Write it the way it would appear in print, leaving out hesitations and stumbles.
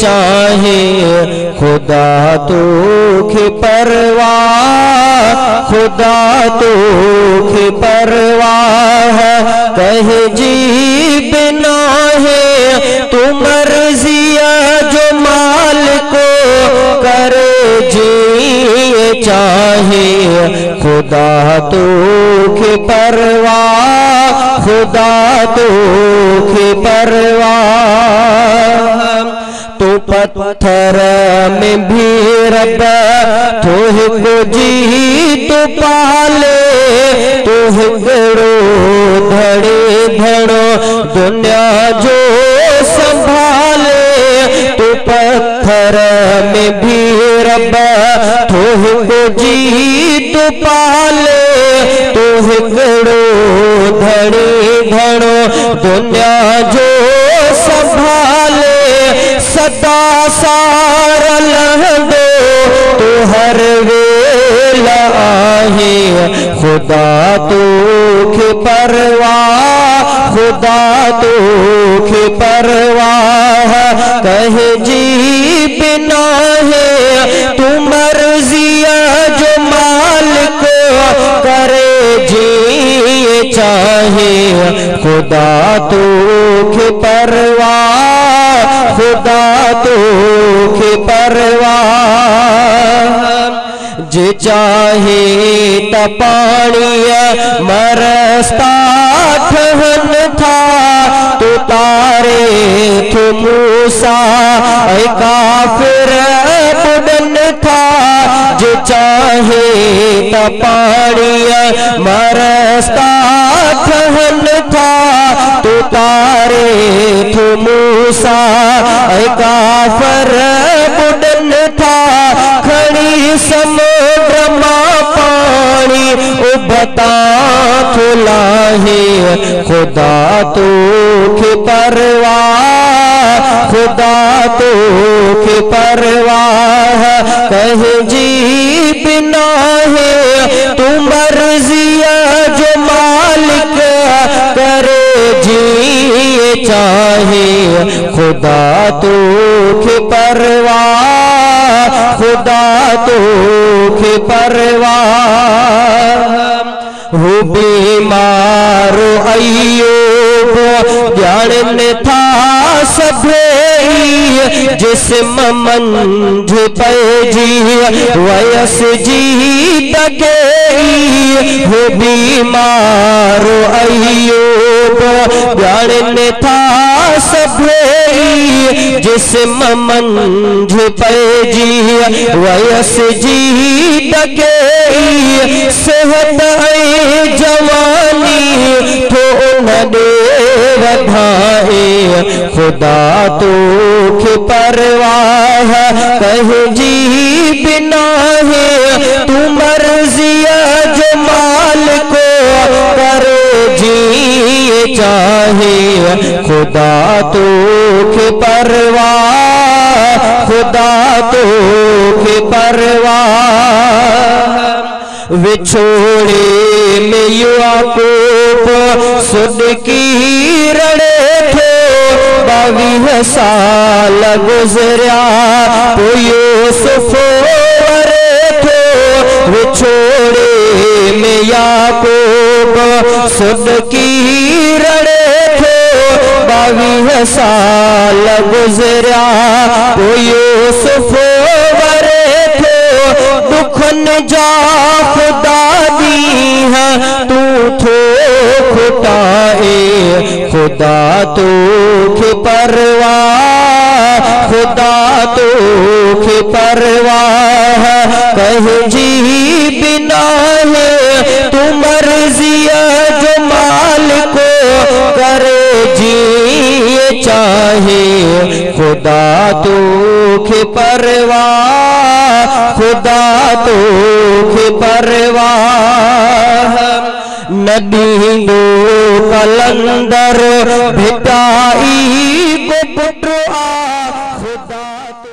चाहे खुदा तो की परवाह, खुदा तो की परवाह। कहे जी बिना है तू मर्जिया जो माल को करे जी चाहे खुदा तो की परवाह, खुदा तो की परवाह। तो पत्थर में भी रब तुझको जी तो पाले, तुझको धड़े धड़ो दुनिया जो संभाले। तो पत्थर में भी रब तुझको जी तो पाले, तुझको धड़े धड़ो दुनिया जो संभाले। सदा सारा लहदो तो हर वेला आहे खुदा तो की परवाह, खुदा तो की परवाह। कहे जी बिना है तू मर्जिया जो मालिक करे जी चाहे खुदा तो की परवाह, खुदा तो की परवाह। जे चाहे तपाणिया मरस्ता ठहन था तो तारे तो मूसा काफिर बुदन था। जे चाहे तपाणिया मरस्ता ठहन था तो तारे तो मूसा काफिर बुदन था। खड़ी समुद्र मां पानी उबता खुला है खुदा तो की परवाह, खुदा तो की परवाह। कहे जी बिना है तू मर्जिया जो मालिक करे जी चाहे खुदा तो की परवाह, खुदा तो की परवाह। वो बीमार अय्यूब जान था सभे जिस्म मंझ पैजी वयस जी तके। वो बीमार अय्यूब जान था सभे जिस्म मंझ पैजी वयस जी तके। सेहत जवानी तो उन्हें वधाए खुदा तो की परवाह। कहे जी बिना है तू मर्जिया जो माल को करे जी चाहे खुदा तो की परवाह, खुदा तो की परवाह। विछोड़े में याकूब सुदकी रड़े थे 22 साल गुजरिया तो यूसुफ वरे थे। विछोड़े में याकूब सुदकी रड़े थे 22 साल गुजरिया तो यूसुफ वरे थे। दुखन जा खुदा दी है तू थो खुटाए खुदा तो की परवाह, खुदा तो की परवाह। कहे जी बिना है तू मर्जिया जो मालिक करे जी चाहे खुदा तो की परवाह, खुदा तो की परवाह। नदी दो कलंदर भिटाई को पुत्र खुदा तो